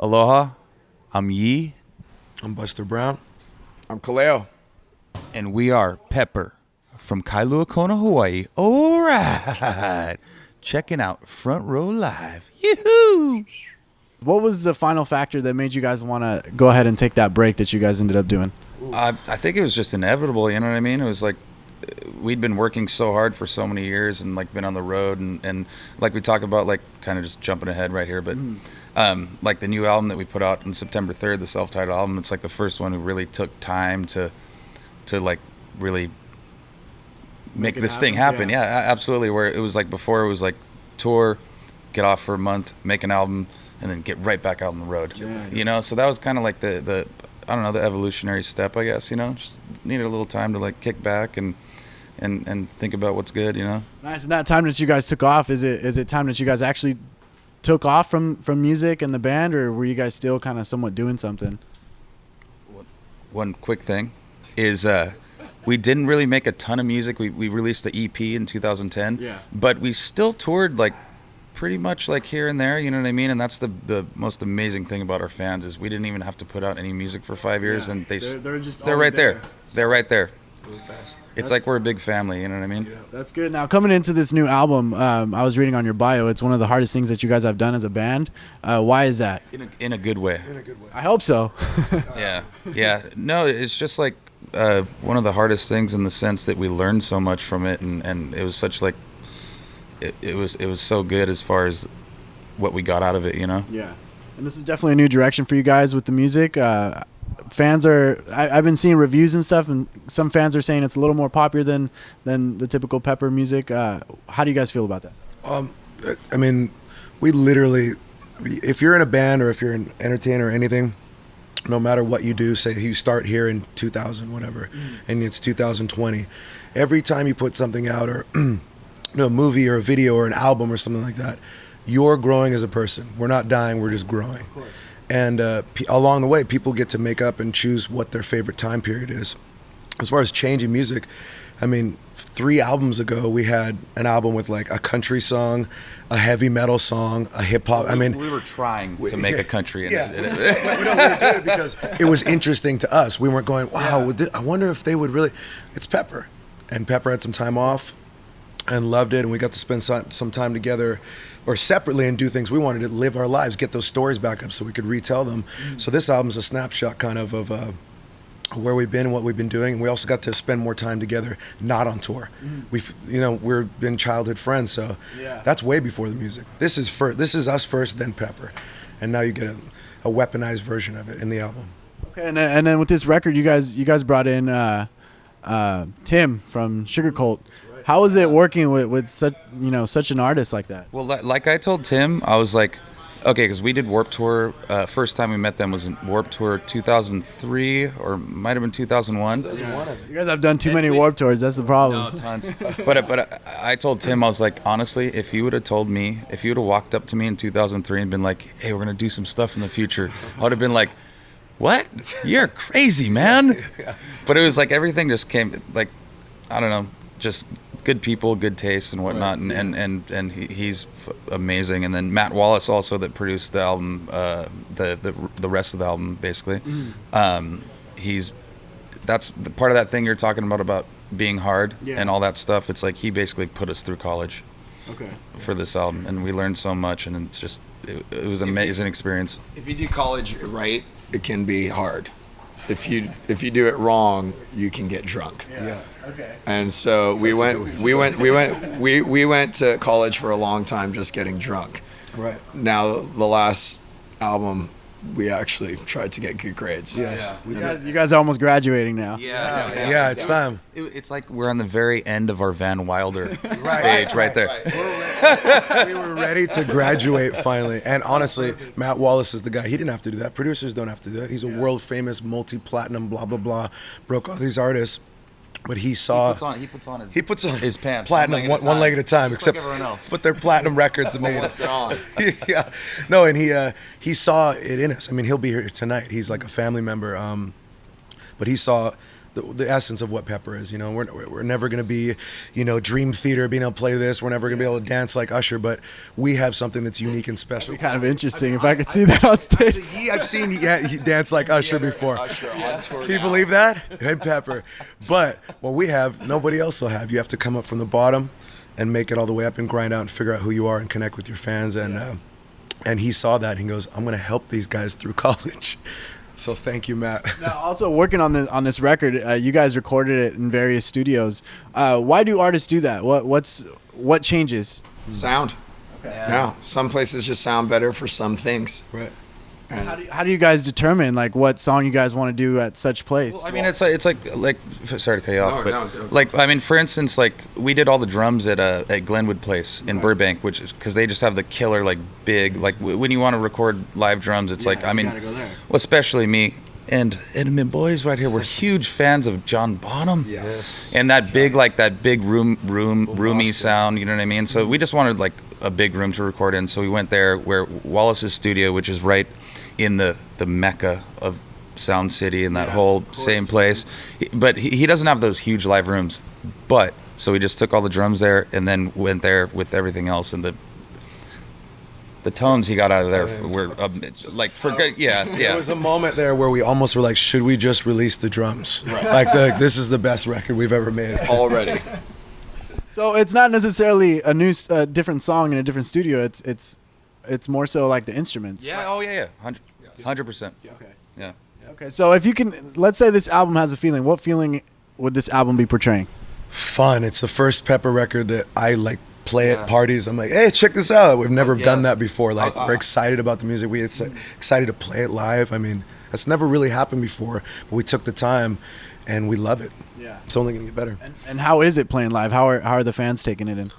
Aloha, I'm Yi, I'm Buster Brown. I'm Kaleo. and we are Pepper from Kailua Kona, Hawaii. All right. Checking out Front Row Live. Yoo-hoo! What was the final factor that made you guys want to go ahead and take that break that you guys ended up doing? I think it was just inevitable, you know what I mean? It was like we'd been working so hard for so many years and like been on the road and like we talk about, like kind of just jumping ahead right here, but like the new album that we put out on September 3rd, the self-titled album, it's like the first one who really took time to like really make this thing happen. Yeah, absolutely. Where it was like before, it was like tour, get off for a month, make an album, and then get right back out on the road. You know, so that was kind of like the I don't know, the evolutionary step, I guess. You know, just needed a little time to like kick back and think about what's good. You know. Nice. And that time that you guys took off, is it time that you guys actually took off from music and the band, or were you guys still kind of somewhat doing something? One quick thing is we didn't really make a ton of music. We released the EP in 2010, but we still toured like pretty much like here and there, you know what I mean? And that's the most amazing thing about our fans is we didn't even have to put out any music for 5 years, and they're right there. They're right there. Really fast. It's like we're a big family, you know what I mean? Yeah. That's good. Now, coming into this new album, I was reading on your bio, it's one of the hardest things that you guys have done as a band. Why is that? In a good way. In a good way. I hope so. Yeah. No, it's just like one of the hardest things in the sense that we learned so much from it, and it was such like it was so good as far as what we got out of it, you know? Yeah. And this is definitely a new direction for you guys with the music. Fans I've been seeing reviews and stuff, and some fans are saying it's a little more popular than the typical Pepper music. How do you guys feel about that? I mean, we literally, if you're in a band or if you're an entertainer or anything, no matter what you do, say you start here in 2000, whatever, and it's 2020, every time you put something out or a movie or a video or an album or something like that, you're growing as a person. We're not dying, we're just growing. Of course. And along the way, people get to make up and choose what their favorite time period is. As far as changing music, I mean, 3 albums ago, we had an album with like a country song, a heavy metal song, a hip hop. I mean, we were trying to make a country. We did it because it was interesting to us. We weren't going, wow, I wonder if they would really. It's Pepper. And Pepper had some time off and loved it, and we got to spend some time together or separately and do things we wanted to live our lives, get those stories back up so we could retell them. So this album's a snapshot kind of where we've been and what we've been doing, and we also got to spend more time together not on tour. We've been childhood friends, so that's way before the music. This is us first, then Pepper, and now you get a weaponized version of it in the album. Okay, and then with this record, you guys brought in Tim from Sugarcult. How is it working with such an artist like that? Well, like I told Tim, I was like, okay, because we did Warped Tour. First time we met them was in Warped Tour 2003 or might have been 2001. You guys have done too many Warped Tours. That's the problem. No, tons. But I told Tim, I was like, honestly, if you would have told me, if you would have walked up to me in 2003 and been like, hey, we're going to do some stuff in the future, I would have been like, what? You're crazy, man. But it was like everything just came, like, I don't know, just good people, good taste and whatnot, and he's amazing. And then Matt Wallace also, that produced the album, the rest of the album basically. That's the part of that thing you're talking about being hard and all that stuff. It's like he basically put us through college for this album, and we learned so much, and it's just it was an amazing experience. If you do college right, it can be hard. If you do it wrong, you can get drunk. Yeah. Okay. And so we went to college for a long time just getting drunk. Right. Now the last album, we actually tried to get good grades. You guys are almost graduating now. Yeah, it's time. It's like we're on the very end of our Van Wilder stage right there. We were ready to graduate finally. And honestly, Matt Wallace is the guy. He didn't have to do that. Producers don't have to do that. He's a world famous, multi-platinum, blah, blah, blah. Broke all these artists. But he saw. He puts on his pants. Platinum one leg at a time, just except like everyone else. But they're platinum records made. Once they're on. Yeah. No, and he saw it in us. I mean, he'll be here tonight. He's like a family member. But he saw the essence of what Pepper is. You know, we're never going to be, you know, Dream Theater being able to play this. We're never going to be able to dance like Usher, but we have something that's unique and special. Kind of interesting if I could see that on stage. I've seen he dance like Usher before. Usher on tour Can you now. believe that? And Pepper. But what we have, nobody else will have. You have to come up from the bottom and make it all the way up and grind out and figure out who you are and connect with your fans. And he saw that and he goes, I'm going to help these guys through college. So thank you, Matt. Now, also working on this record, you guys recorded it in various studios. Why do artists do that? What changes? Sound. Okay. Yeah. Some places just sound better for some things. Right. And How do you guys determine like what song you guys want to do at such place? Well, I mean, it's like sorry to cut you off, No, but no. like I mean, for instance, like we did all the drums at Glenwood Place in Burbank, which is because they just have the killer like big like when you want to record live drums, it's like I mean, gotta go there. well, especially me and my boys right here, we're huge fans of John Bonham. Yes. And that big roomy sound, you know what I mean? So we just wanted like a big room to record in, so we went there where Wallace's studio, which is right in the mecca of Sound City and that whole same place. But he doesn't have those huge live rooms. But so we just took all the drums there and then went there with everything else, and the tones he got out of there were like for good. There Yeah. was a moment there where we almost were like, should we just release the drums? Right. Like this is the best record we've ever made. already. So it's not necessarily a new different song in a different studio. It's more so like the instruments. Yeah. Oh yeah. 100%. Okay. Yeah. Okay. So if you can, let's say this album has a feeling. What feeling would this album be portraying? Fun. It's the first Pepper record that I like play at parties. I'm like, hey, check this out. We've never done that before. Like we're excited about the music. We're excited to play it live. I mean, that's never really happened before, but we took the time and we love it. Yeah. It's only going to get better. And how is it playing live? How are the fans taking it in?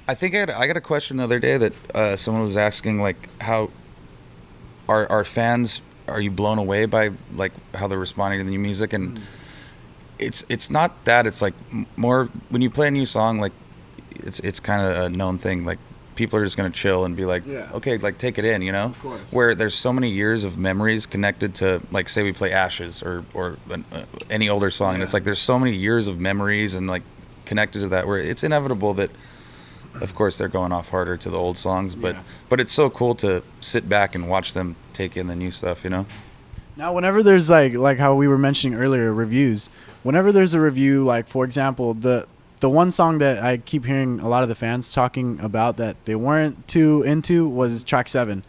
I think I got a question the other day that someone was asking, like, how are fans, are you blown away by like how they're responding to the new music? And it's not that, it's like more when you play a new song, like it's kind of a known thing, like people are just gonna chill and be like, okay, like take it in, you know. Of course. Where there's so many years of memories connected to, like, say we play Ashes or any older song, and it's like there's so many years of memories and like connected to that, where it's inevitable that, of course, they're going off harder to the old songs, but it's so cool to sit back and watch them take in the new stuff, you know. Now, whenever there's like how we were mentioning earlier, reviews. Whenever there's a review, like for example, the one song that I keep hearing a lot of the fans talking about that they weren't too into was track 7,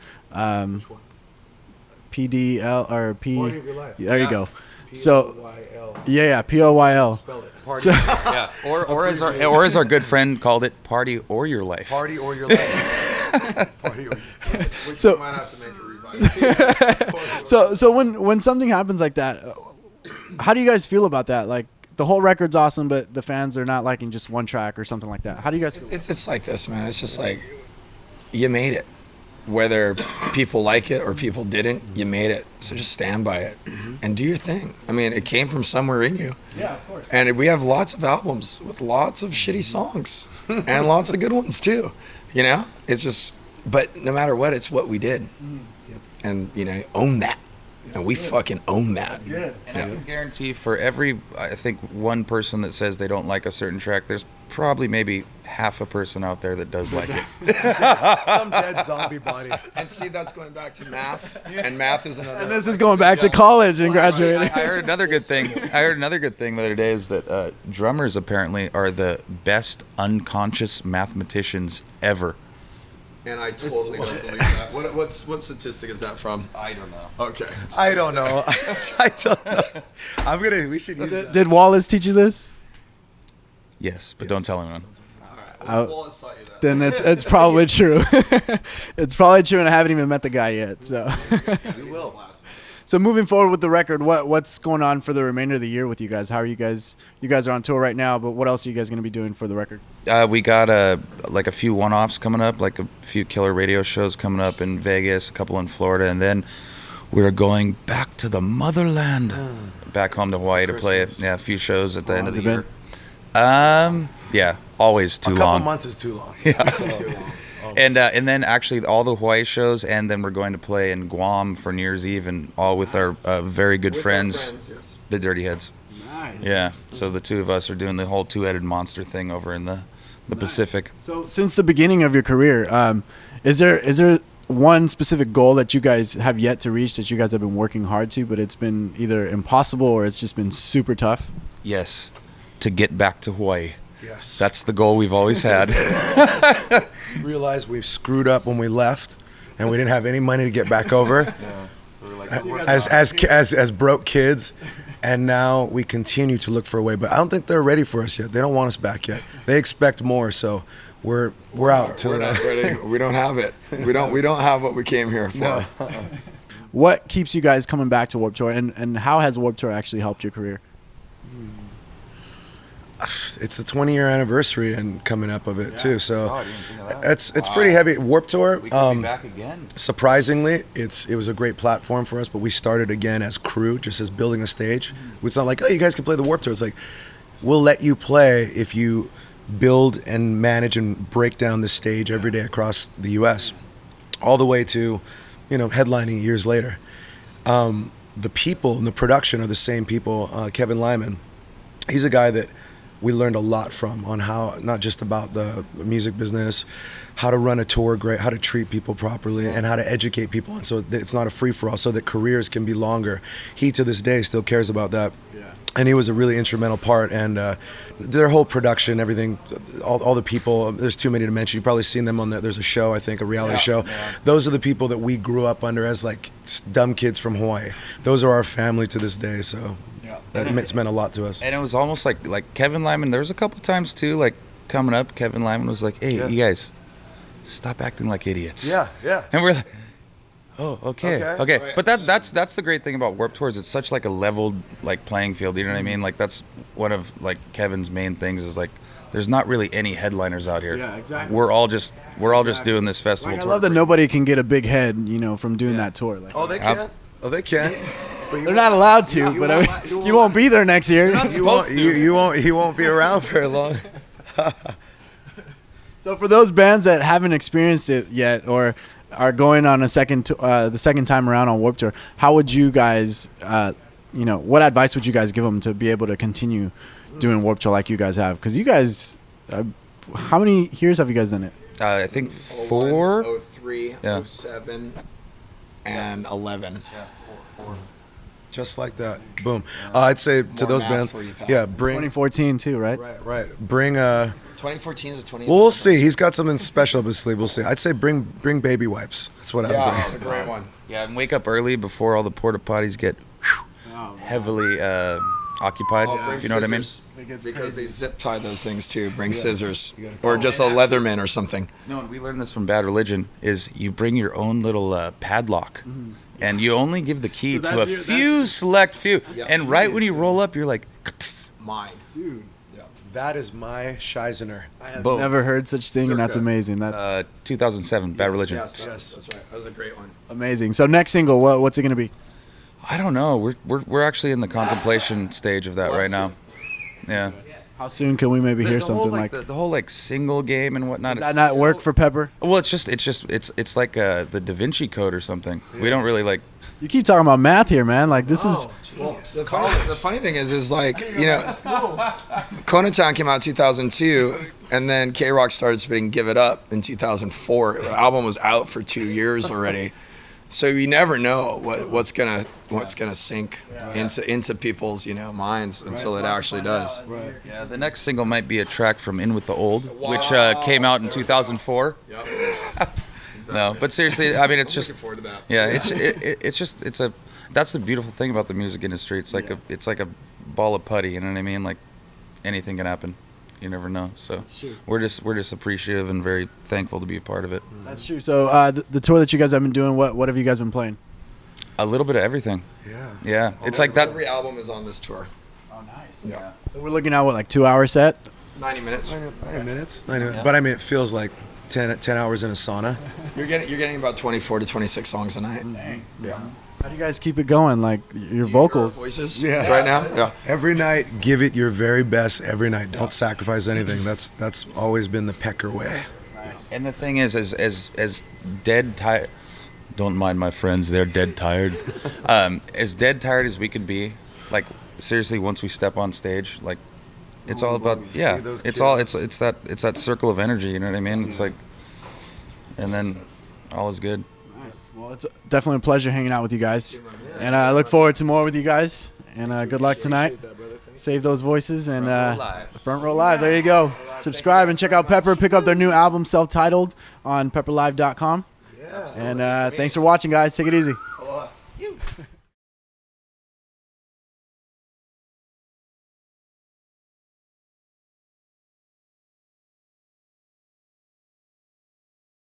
PDL or P. Party of Your Life. There you go. So P-O-Y-L. yeah, POYL. Spell it. Party. Yeah. Or as our good friend called it, party or your life. Party or your life. Party or your life. Which So- we might have to make a revise. So when something happens like that, how do you guys feel about that? Like the whole record's awesome, but the fans are not liking just one track or something like that. How do you guys feel? It's like this, man. It's just like you made it. Whether people like it or people didn't, you made it. So just stand by it and do your thing. I mean, it came from somewhere in you. Yeah, of course. And we have lots of albums with lots of shitty songs and lots of good ones too. You know, it's just, but no matter what, it's what we did. And, you know, own that. And we fucking own that. Good. And I can guarantee for every, I think, one person that says they don't like a certain track, there's probably maybe half a person out there that does like it. Some dead zombie body. And see, that's going back to math. And math is another. And this is going back to college and graduating. I heard another good thing. The other day is that drummers apparently are the best unconscious mathematicians ever. And I totally don't believe that. What statistic is that from? I don't know. Okay. I don't know. I don't know. We should use that. Did Wallace teach you this? Yes, but don't tell anyone. Wallace taught you that. Then it's probably true. It's probably true, and I haven't even met the guy yet. So, We will. so moving forward with the record, what's going on for the remainder of the year with you guys? How are you guys? You guys are on tour right now, but what else are you guys going to be doing for the record? We got like a few one-offs coming up, like a few killer radio shows coming up in Vegas, a couple in Florida, and then we're going back to the motherland, back home to Hawaii to play a few shows at the end of the has it year. Yeah, always too A couple long. months is too long. And then actually all the Hawaii shows, and then we're going to play in Guam for New Year's Eve, and all with our very good friends, Yes. the Dirty Heads. Nice. Yeah. So the two of us are doing the whole two-headed monster thing over in the Pacific. So since the beginning of your career, is there one specific goal that you guys have yet to reach that you guys have been working hard to, but it's been either impossible or it's just been super tough? Yes. To get back to Hawaii. Yes. That's the goal we've always had. Realized we've screwed up when we left, and we didn't have any money to get back over. As broke kids, and now we continue to look for a way. But I don't think they're ready for us yet. They don't want us back yet. They expect more, so we're out. We're not ready. We don't have it. We don't have what we came here for. No. What keeps you guys coming back to Warped Tour, and how has Warped Tour actually helped your career? It's the 20-year anniversary and coming up of it too, so Oh, I didn't think of that. it's pretty heavy. Warped Tour. We could be back again. Surprisingly, it was a great platform for us, but we started again as crew, just as building a stage. It's not like, oh, you guys can play the Warped Tour. It's like, we'll let you play if you build and manage and break down the stage every day across the U.S., all the way to, headlining years later. The people and the production are the same people. Kevin Lyman, he's a guy that we learned a lot from on how, not just about the music business, how to run a tour great, how to treat people properly, and how to educate people. And so that it's not a free-for-all, so that careers can be longer. He, to this day, still cares about that. And he was a really instrumental part. And their whole production, everything, all the people, there's too many to mention. You've probably seen them on there's a show, I think, a reality show. Yeah. Those are the people that we grew up under as like dumb kids from Hawaii. Those are our family to this day, so it's meant a lot to us. And it was almost like Kevin Lyman, there was a couple times too, like coming up, Kevin Lyman was like, hey, you guys, stop acting like idiots. Yeah. And we're like, oh, okay. Right. But that's the great thing about Warped Tour is it's such like a leveled like playing field. You know what I mean? Like that's one of like Kevin's main things is like there's not really any headliners out here. Yeah, exactly. We're all just doing this festival Like, I tour. love that nobody can get a big head, from doing that tour. Like, Oh, they can. But they're not allowed to, but I mean, you won't be there next year. You won't be around very long. So for those bands that haven't experienced it yet or are going on the second time around on Warped Tour, how would you guys, what advice would you guys give them to be able to continue doing Warped Tour like you guys have? Because you guys, how many years have you guys done it? I think 4. 03, Yeah. 07, and 11. Just like that. Boom. I'd say to More those math bands, for you, pal. bring 2014 too, right? right. Bring 2014 is a 20. Well, we'll see. He's got something special up his sleeve. We'll see. I'd say bring baby wipes. That's what I'd Yeah, bring. that's a great one. Yeah, and wake up early before all the porta potties get heavily occupied. If you know what I mean? Because they zip tie those things too. Bring scissors or just a Leatherman or something. No, and we learned this from Bad Religion, is you bring your own little padlock, and you only give the key to a select few. Yep. And right when you roll up, you're like, Mine. Dude, That is my Scheisner. boom. never heard such thing, and that's Circa. amazing. That's 2007, Bad Religion. Yes, that's right. That was a great one. amazing. So next single, what's it gonna be? I don't know. We're actually in the contemplation stage of that right now. Yeah. How soon can we maybe hear something like? the whole like single game and whatnot. Does that not work for Pepper? Well, it's like the Da Vinci Code or something. We don't really like. You keep talking about math here, man. Like this is. Well, the funny thing is like, Conatown came out in 2002, and then K-Rock started spitting Give It Up in 2004. The album was out for 2 years already. So you never know what's gonna sink into people's minds until it actually does. Right. Yeah, the next single might be a track from In With the Old, which came out in 2004. Yep. No, but seriously, I mean, it's just Looking forward to that. yeah, that's the beautiful thing about the music industry. It's like a ball of putty. You know what I mean? Like anything can happen. You never know. So we're just appreciative and very thankful to be a part of it. That's true. So the tour that you guys have been doing, what have you guys been playing? A little bit of everything. Yeah. It's like that. Every album is on this tour. Oh, nice. Yeah. So we're looking at what, like 2-hour set? 90 minutes. 90 minutes. But I mean, it feels like 10 hours in a sauna. You're getting about 24 to 26 songs a night. Yeah. How do you guys keep it going? Like your vocals? Voices. Yeah. Right now. Yeah. Every night, give it your very best. Every night, don't sacrifice anything. That's always been the Pecker way. And the thing is, as dead tired. Don't mind my friends; they're dead tired. As dead tired as we could be, like seriously, once we step on stage, like it's all we about want to yeah. see those It's all kids. it's that circle of energy. You know what I mean? It's like, and then all is good. Nice. Well, it's definitely a pleasure hanging out with you guys, and I look forward to more with you guys. And good luck tonight. Save those voices and Front Row Live. There you go. Subscribe and check out Pepper. Pick up their new album, self-titled, on pepperlive.com. And thanks for watching, guys. Take it easy.